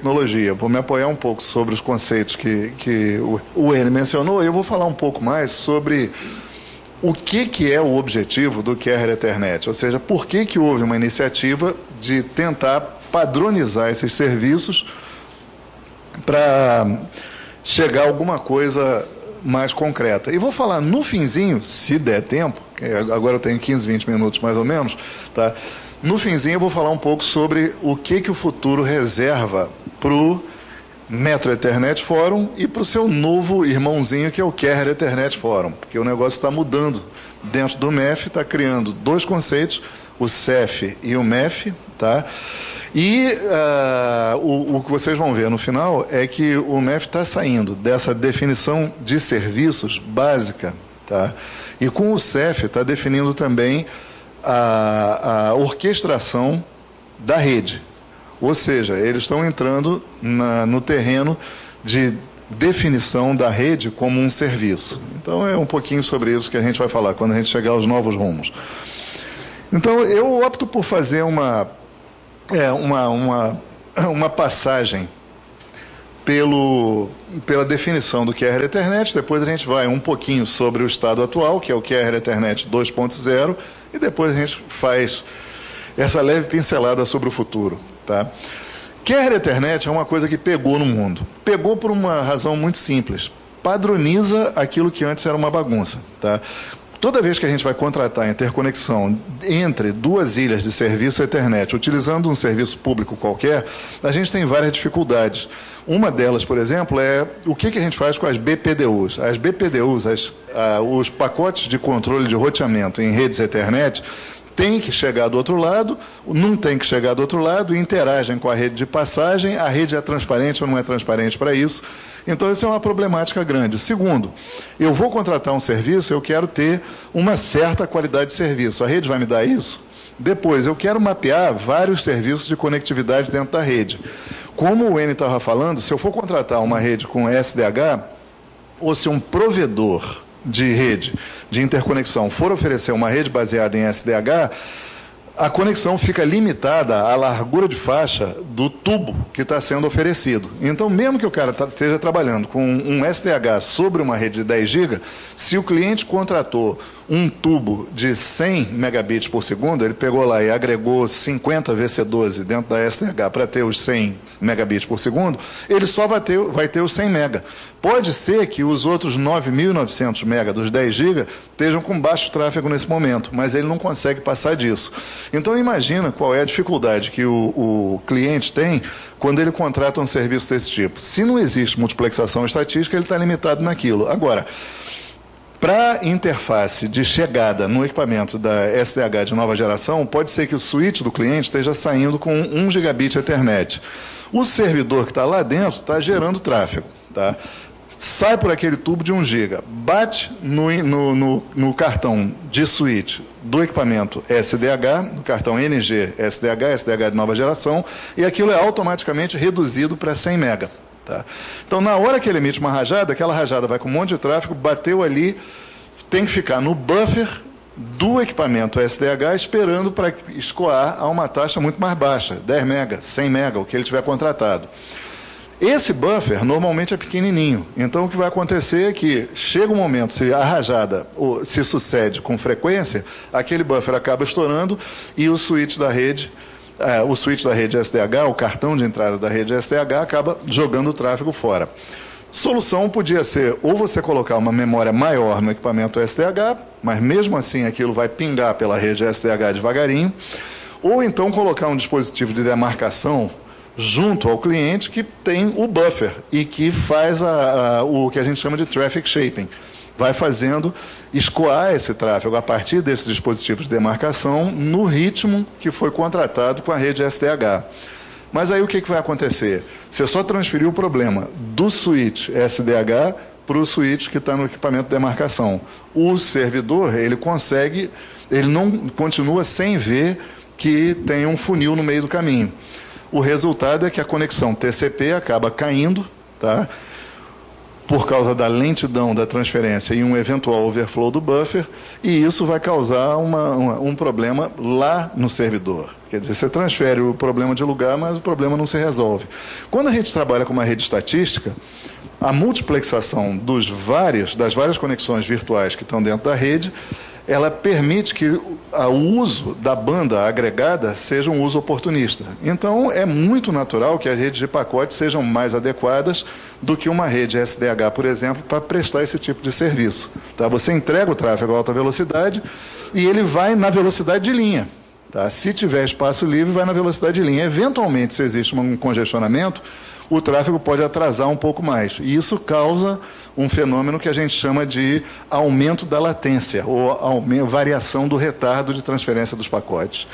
tecnologia. Vou me apoiar um pouco sobre os conceitos que o Enio mencionou e eu vou falar um pouco mais sobre o que é o objetivo do Carrier Ethernet, ou seja, por que houve uma iniciativa de tentar padronizar esses serviços para chegar a alguma coisa mais concreta. E vou falar no finzinho, se der tempo, agora eu tenho 15, 20 minutos mais ou menos, tá? No finzinho eu vou falar um pouco sobre o que o futuro reserva para o Metro Ethernet Forum e para o seu novo irmãozinho, que é o Carrier Ethernet Forum, porque o negócio está mudando dentro do MEF, está criando dois conceitos, o CEF e o MEF, tá? E o que vocês vão ver no final é que o MEF está saindo dessa definição de serviços básica, tá? E com o CEF está definindo também a orquestração da rede. Ou seja, eles estão entrando no terreno de definição da rede como um serviço. Então, é um pouquinho sobre isso que a gente vai falar quando a gente chegar aos novos rumos. Então, eu opto por fazer uma passagem pela definição do Carrier Ethernet, depois a gente vai um pouquinho sobre o estado atual, que é o Carrier Ethernet 2.0, e depois a gente faz essa leve pincelada sobre o futuro. Tá? Carrier Ethernet é uma coisa que pegou no mundo. Pegou por uma razão muito simples. Padroniza aquilo que antes era uma bagunça. Tá? Toda vez que a gente vai contratar interconexão entre duas ilhas de serviço Ethernet, utilizando um serviço público qualquer, a gente tem várias dificuldades. Uma delas, por exemplo, é o que a gente faz com as BPDUs. As BPDUs, os pacotes de controle de roteamento em redes Ethernet, tem que chegar do outro lado, não tem que chegar do outro lado, interagem com a rede de passagem, a rede é transparente ou não é transparente para isso. Então, isso é uma problemática grande. Segundo, eu vou contratar um serviço, eu quero ter uma certa qualidade de serviço. A rede vai me dar isso? Depois, eu quero mapear vários serviços de conectividade dentro da rede. Como o Enio estava falando, se eu for contratar uma rede com SDH, ou se um provedor de rede de interconexão for oferecer uma rede baseada em SDH, a conexão fica limitada à largura de faixa do tubo que está sendo oferecido. Então, mesmo que o cara esteja trabalhando com um SDH sobre uma rede de 10 GB, se o cliente contratou um tubo de 100 megabits por segundo, ele pegou lá e agregou 50 VC12 dentro da SDH para ter os 100 megabits por segundo, ele só vai ter os 100 mega. Pode ser que os outros 9.900 mega dos 10 GB estejam com baixo tráfego nesse momento, mas ele não consegue passar disso. Então, imagina qual é a dificuldade que o cliente tem quando ele contrata um serviço desse tipo. Se não existe multiplexação estatística, ele está limitado naquilo. Agora, para interface de chegada no equipamento da SDH de nova geração, pode ser que o switch do cliente esteja saindo com 1 gigabit Ethernet. O servidor que está lá dentro está gerando tráfego. Tá? Sai por aquele tubo de 1 GB, bate no cartão de switch do equipamento SDH, no cartão NG SDH de nova geração, e aquilo é automaticamente reduzido para 100 mega. Tá? Então, na hora que ele emite uma rajada, aquela rajada vai com um monte de tráfego, bateu ali, tem que ficar no buffer do equipamento SDH esperando para escoar a uma taxa muito mais baixa, 10 mega, 100 mega, o que ele tiver contratado. Esse buffer normalmente é pequenininho, então o que vai acontecer é que chega um momento, se a rajada se sucede com frequência, aquele buffer acaba estourando e o switch da rede SDH, o cartão de entrada da rede SDH, acaba jogando o tráfego fora. Solução podia ser ou você colocar uma memória maior no equipamento SDH, mas mesmo assim aquilo vai pingar pela rede SDH devagarinho, ou então colocar um dispositivo de demarcação junto ao cliente que tem o buffer e que faz o que a gente chama de traffic shaping. Vai fazendo escoar esse tráfego a partir desse dispositivo de demarcação no ritmo que foi contratado com a rede SDH. Mas aí o que vai acontecer? Você só transferiu o problema do switch SDH para o switch que está no equipamento de demarcação. O servidor, ele não continua sem ver que tem um funil no meio do caminho. O resultado é que a conexão TCP acaba caindo, tá? Por causa da lentidão da transferência e um eventual overflow do buffer, e isso vai causar um problema lá no servidor. Quer dizer, você transfere o problema de lugar, mas o problema não se resolve. Quando a gente trabalha com uma rede estatística, a multiplexação das várias conexões virtuais que estão dentro da rede, ela permite que o uso da banda agregada seja um uso oportunista. Então, é muito natural que as redes de pacote sejam mais adequadas do que uma rede SDH, por exemplo, para prestar esse tipo de serviço. Tá? Você entrega o tráfego a alta velocidade e ele vai na velocidade de linha. Tá? Se tiver espaço livre, vai na velocidade de linha. Eventualmente, se existe um congestionamento, o tráfego pode atrasar um pouco mais. E isso causa um fenômeno que a gente chama de aumento da latência, ou variação do retardo de transferência dos pacotes.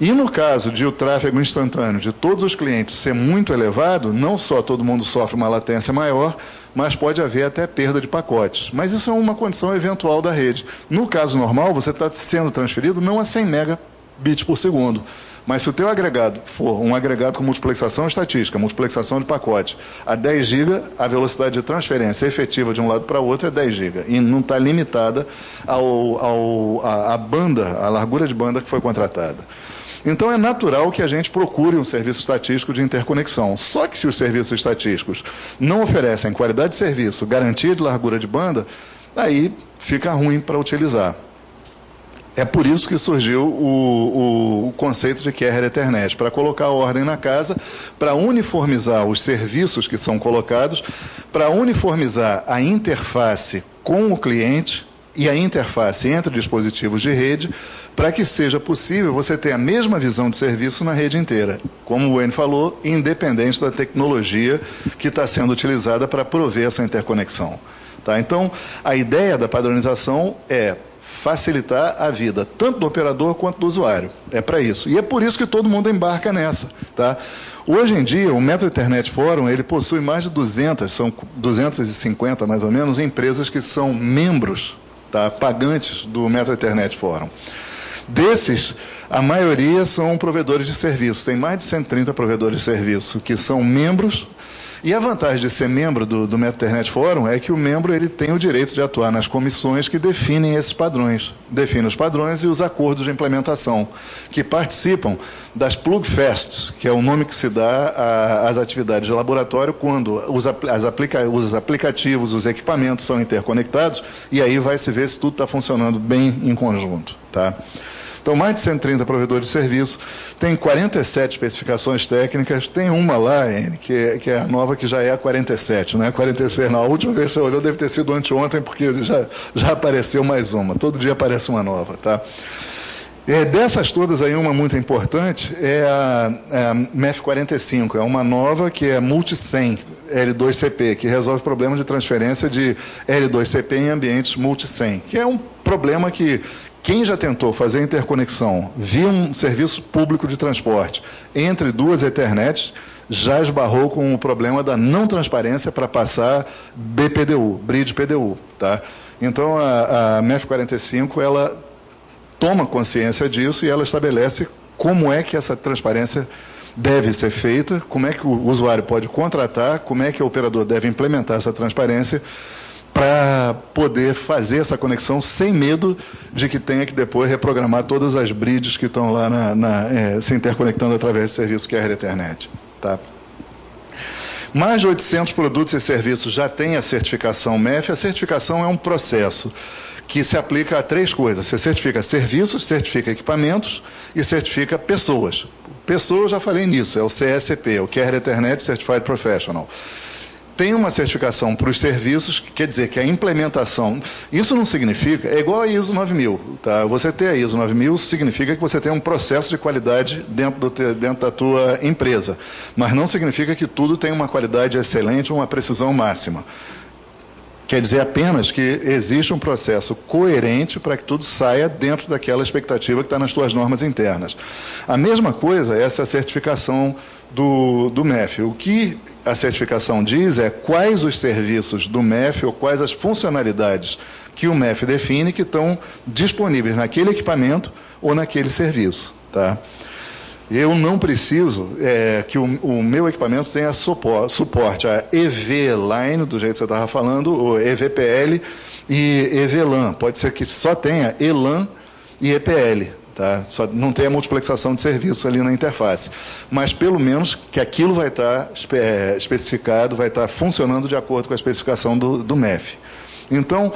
E no caso de o tráfego instantâneo de todos os clientes ser muito elevado, não só todo mundo sofre uma latência maior, mas pode haver até perda de pacotes. Mas isso é uma condição eventual da rede. No caso normal, você está sendo transferido não a 100 megabits por segundo, mas se o teu agregado for um agregado com multiplexação estatística, multiplexação de pacote, a 10 GB, a velocidade de transferência efetiva de um lado para o outro é 10 GB. E não está limitada à banda, à largura de banda que foi contratada. Então, é natural que a gente procure um serviço estatístico de interconexão. Só que se os serviços estatísticos não oferecem qualidade de serviço, garantia de largura de banda, aí fica ruim para utilizar. É por isso que surgiu o conceito de Carrier Ethernet, para colocar a ordem na casa, para uniformizar os serviços que são colocados, para uniformizar a interface com o cliente e a interface entre dispositivos de rede, para que seja possível você ter a mesma visão de serviço na rede inteira. Como o Wayne falou, independente da tecnologia que está sendo utilizada para prover essa interconexão. Tá? Então, a ideia da padronização é facilitar a vida, tanto do operador quanto do usuário. É para isso. E é por isso que todo mundo embarca nessa. Tá? Hoje em dia, o Metro Internet Forum, ele possui mais de 200, são 250 mais ou menos, empresas que são membros, tá, pagantes do Metro Internet Forum. Desses, a maioria são provedores de serviço. Tem mais de 130 provedores de serviço que são membros. E a vantagem de ser membro do Metro Internet Forum é que o membro ele tem o direito de atuar nas comissões que definem esses padrões. Definem os padrões e os acordos de implementação, que participam das Plugfests, que é o nome que se dá às atividades de laboratório quando os aplicativos, os equipamentos são interconectados, e aí vai se ver se tudo está funcionando bem em conjunto. Tá? Então, mais de 130 provedores de serviço, tem 47 especificações técnicas, tem uma lá, que é a nova, que já é a 47, não é a 46 não. A última vez que você olhou deve ter sido anteontem, porque já apareceu mais uma, todo dia aparece uma nova. Tá? Dessas todas aí, uma muito importante é a MEF 45, é uma nova que é multi-SEM L2CP, que resolve problemas de transferência de L2CP em ambientes multi-SEM, que é um problema que quem já tentou fazer interconexão via um serviço público de transporte entre duas Ethernets já esbarrou com o problema da não transparência para passar BPDU, Bridge PDU. Tá? Então, a MEF 45, ela toma consciência disso e ela estabelece como é que essa transparência deve ser feita, como é que o usuário pode contratar, como é que o operador deve implementar essa transparência para poder fazer essa conexão sem medo de que tenha que depois reprogramar todas as bridges que estão lá se interconectando através do serviço Carrier Ethernet. Tá? Mais de 800 produtos e serviços já têm a certificação MEF. A certificação é um processo que se aplica a três coisas. Você certifica serviços, certifica equipamentos e certifica pessoas. Pessoas, já falei nisso, é o CSP, o Carrier Ethernet Certified Professional. Tem uma certificação para os serviços, que quer dizer que a implementação... Isso não significa... É igual a ISO 9000. Tá? Você ter a ISO 9000 significa que você tem um processo de qualidade dentro da tua empresa. Mas não significa que tudo tem uma qualidade excelente ou uma precisão máxima. Quer dizer apenas que existe um processo coerente para que tudo saia dentro daquela expectativa que está nas tuas normas internas. A mesma coisa é essa certificação do MEF. O que a certificação diz é quais os serviços do MEF ou quais as funcionalidades que o MEF define que estão disponíveis naquele equipamento ou naquele serviço. Tá? Eu não preciso que o meu equipamento tenha suporte a EV-Line, do jeito que você estava falando, ou EVPL e EVLAN. Pode ser que só tenha ELAN e EPL. Tá? Só não tem a multiplexação de serviço ali na interface. Mas, pelo menos, que aquilo vai estar especificado, vai estar funcionando de acordo com a especificação do MEF. Então,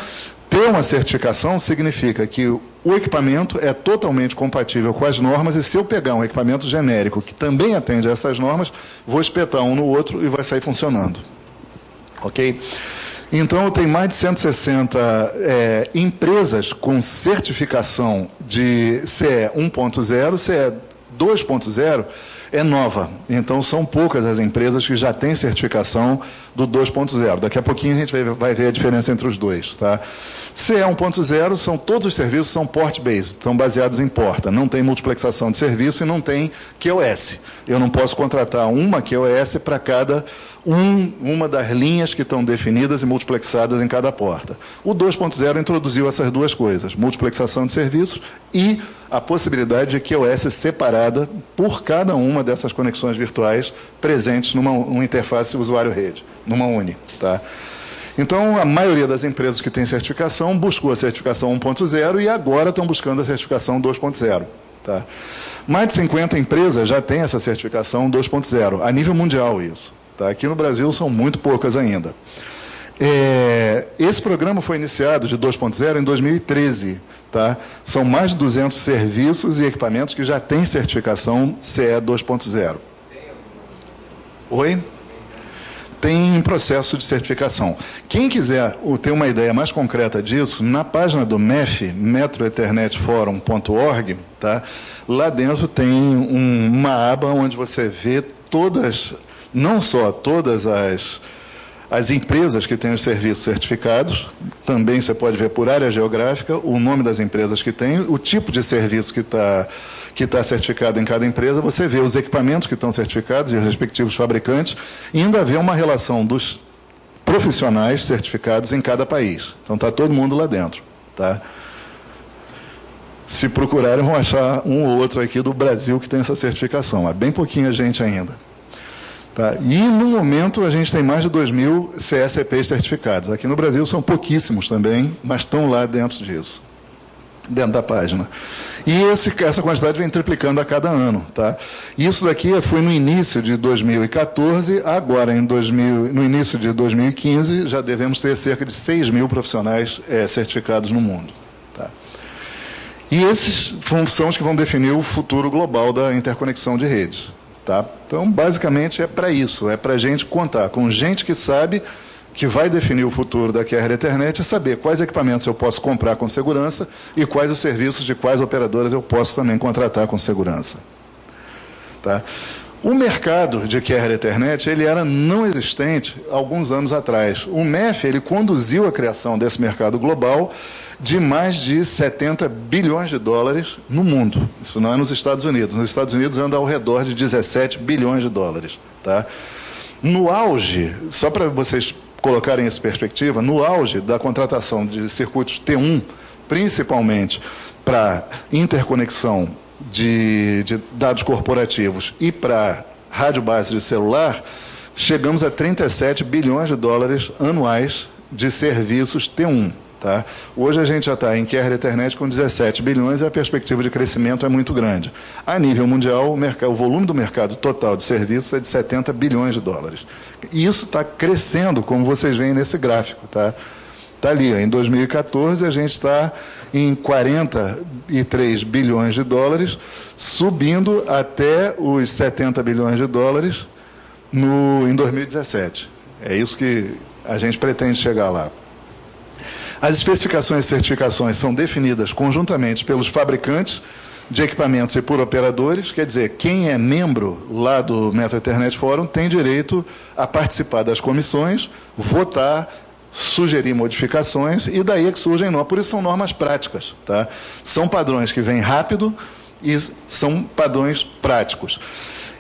ter uma certificação significa que o equipamento é totalmente compatível com as normas, e se eu pegar um equipamento genérico que também atende a essas normas, vou espetar um no outro e vai sair funcionando. Ok? Então, eu tenho mais de 160 empresas com certificação de CE 1.0, CE 2.0 é nova. Então, são poucas as empresas que já têm certificação do 2.0. Daqui a pouquinho a gente vai ver a diferença entre os dois. Tá? CE 1.0 são todos os serviços são port-based, estão baseados em porta. Não tem multiplexação de serviço e não tem QoS. Eu não posso contratar uma QoS para cada uma das linhas que estão definidas e multiplexadas em cada porta. O 2.0 introduziu essas duas coisas, multiplexação de serviços e a possibilidade de QoS separada por cada uma dessas conexões virtuais presentes numa interface usuário-rede, numa UNI. Tá? Então, a maioria das empresas que tem certificação buscou a certificação 1.0 e agora estão buscando a certificação 2.0. Tá? Mais de 50 empresas já têm essa certificação 2.0, a nível mundial isso. Tá? Aqui no Brasil são muito poucas ainda. Esse programa foi iniciado de 2.0 em 2013. Tá? São mais de 200 serviços e equipamentos que já têm certificação CE 2.0. Oi? Tem processo de certificação. Quem quiser ter uma ideia mais concreta disso, na página do MEF, metrointernetforum.org, tá? Lá dentro tem uma aba onde você vê todas, não só todas as empresas que têm os serviços certificados, também você pode ver por área geográfica, o nome das empresas que tem, o tipo de serviço que está certificado em cada empresa, você vê os equipamentos que estão certificados e os respectivos fabricantes, e ainda vê uma relação dos profissionais certificados em cada país. Então, está todo mundo lá dentro. Tá? Se procurarem, vão achar um ou outro aqui do Brasil que tem essa certificação. É bem pouquinha gente ainda. Tá? E, no momento, a gente tem mais de 2.000 CSCPs certificados. Aqui no Brasil são pouquíssimos também, mas estão lá dentro disso, dentro da página. E essa quantidade vem triplicando a cada ano. Tá? Isso daqui foi no início de 2014, agora, no início de 2015, já devemos ter cerca de 6.000 profissionais certificados no mundo. Tá? E esses são os que vão definir o futuro global da interconexão de redes. Tá? Então, basicamente, é para isso, é para a gente contar com gente que sabe que vai definir o futuro da QR Ethernet e saber quais equipamentos eu posso comprar com segurança e quais os serviços de quais operadoras eu posso também contratar com segurança. Tá? O mercado de QR Ethernet, ele era não existente alguns anos atrás. O MEF, ele conduziu a criação desse mercado global de mais de 70 bilhões de dólares no mundo. Isso não é nos Estados Unidos. Nos Estados Unidos anda ao redor de 17 bilhões de dólares. Tá? No auge, só para vocês colocarem essa perspectiva, no auge da contratação de circuitos T1, principalmente para interconexão de dados corporativos e para rádio base de celular, chegamos a 37 bilhões de dólares anuais de serviços T1. Tá? Hoje a gente já está em QR Ethernet com 17 bilhões e a perspectiva de crescimento é muito grande. A nível mundial, o volume do mercado total de serviços é de 70 bilhões de dólares. E isso está crescendo, como vocês veem nesse gráfico. Tá? Está ali, em 2014 a gente está em 43 bilhões de dólares, subindo até os 70 bilhões de dólares em 2017. É isso que a gente pretende chegar lá. As especificações e certificações são definidas conjuntamente pelos fabricantes de equipamentos e por operadores, quer dizer, quem é membro lá do Metro Internet Forum tem direito a participar das comissões, votar, sugerir modificações, e daí é que surgem normas. Por isso são normas práticas. Tá? São padrões que vêm rápido e são padrões práticos.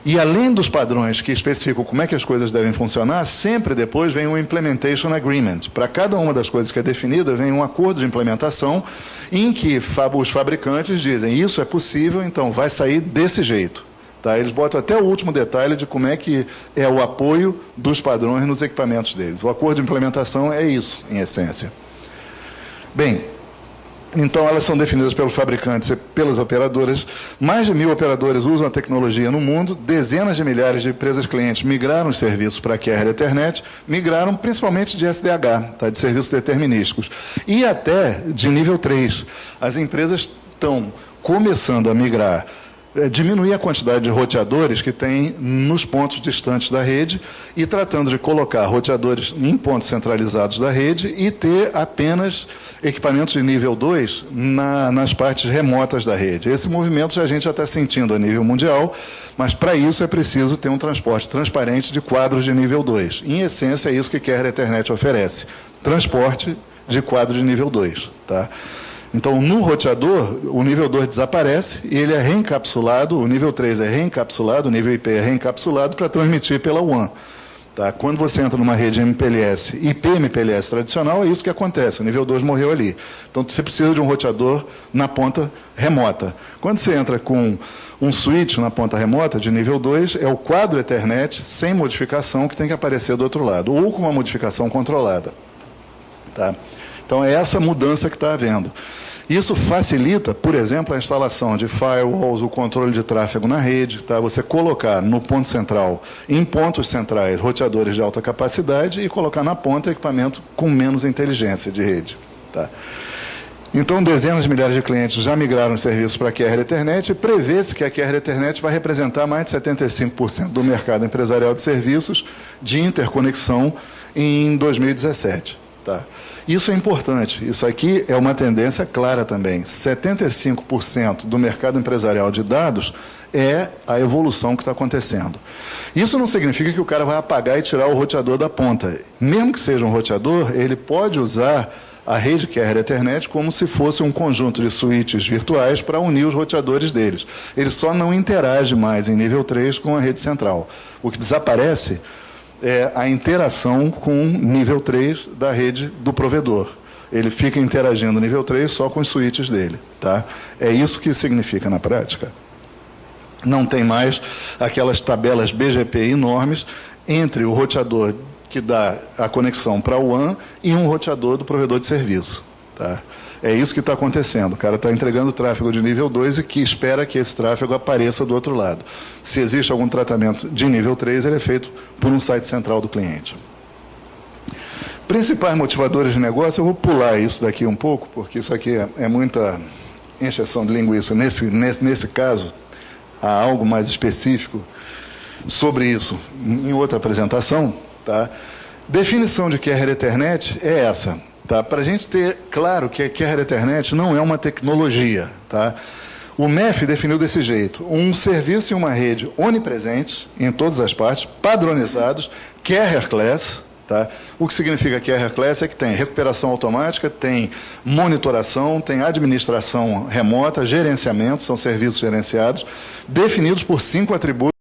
E além dos padrões que especificam como é que as coisas devem funcionar, sempre depois vem um Implementation Agreement. Para cada uma das coisas que é definida, vem um acordo de implementação em que os fabricantes dizem isso é possível, então vai sair desse jeito. Tá? Eles botam até o último detalhe de como é que é o apoio dos padrões nos equipamentos deles. O acordo de implementação é isso, em essência. Bem, Então, elas são definidas pelos fabricantes e pelas operadoras. Mais de 1.000 operadores usam a tecnologia no mundo. Dezenas de milhares de empresas clientes migraram os serviços para a Carrier Ethernet, migraram principalmente de SDH, tá, de serviços determinísticos, e até de nível 3. As empresas estão começando a migrar, diminuir a quantidade de roteadores que tem nos pontos distantes da rede e tratando de colocar roteadores em pontos centralizados da rede e ter apenas equipamentos de nível 2 nas partes remotas da rede. Esse movimento a gente já está sentindo a nível mundial, mas para isso é preciso ter um transporte transparente de quadros de nível 2. Em essência, é isso que a Carrier Ethernet oferece, transporte de quadro de nível 2. Tá? Então, no roteador, o nível 2 desaparece e ele é reencapsulado, o nível 3 é reencapsulado, o nível IP é reencapsulado para transmitir pela WAN. Tá? Quando você entra numa rede MPLS, IP-MPLS tradicional, é isso que acontece, o nível 2 morreu ali. Então, você precisa de um roteador na ponta remota. Quando você entra com um switch na ponta remota, de nível 2, é o quadro Ethernet sem modificação que tem que aparecer do outro lado, ou com uma modificação controlada. Tá? Então, é essa mudança que está havendo. Isso facilita, por exemplo, a instalação de firewalls, o controle de tráfego na rede, tá? Você colocar no ponto central, em pontos centrais, roteadores de alta capacidade e colocar na ponta equipamento com menos inteligência de rede. Tá? Então, dezenas de milhares de clientes já migraram os serviços para a Carrier Ethernet e prevê-se que a Carrier Ethernet vai representar mais de 75% do mercado empresarial de serviços de interconexão em 2017. Tá? Isso é importante. Isso aqui é uma tendência clara também. 75% do mercado empresarial de dados é a evolução que está acontecendo. Isso não significa que o cara vai apagar e tirar o roteador da ponta. Mesmo que seja um roteador, ele pode usar a rede Carrier Ethernet como se fosse um conjunto de switches virtuais para unir os roteadores deles. Ele só não interage mais em nível 3 com a rede central. O que desaparece é a interação com nível 3 da rede do provedor. Ele fica interagindo nível 3 só com os switches dele. Tá? É isso que significa na prática. Não tem mais aquelas tabelas BGP enormes entre o roteador que dá a conexão para o WAN e um roteador do provedor de serviço. Tá? É isso que está acontecendo. O cara está entregando tráfego de nível 2 e que espera que esse tráfego apareça do outro lado. Se existe algum tratamento de nível 3, ele é feito por um site central do cliente. Principais motivadores de negócio, eu vou pular isso daqui um pouco, porque isso aqui é muita encheção de linguiça. Nesse caso, há algo mais específico sobre isso em outra apresentação. Tá? Definição de Carrier Ethernet é essa. Tá? Para a gente ter claro que a Carrier Ethernet não é uma tecnologia. Tá? O MEF definiu desse jeito: um serviço e uma rede onipresentes em todas as partes, padronizados, Carrier Class. Tá? O que significa Carrier Class é que tem recuperação automática, tem monitoração, tem administração remota, gerenciamento, são serviços gerenciados, definidos por 5 atributos.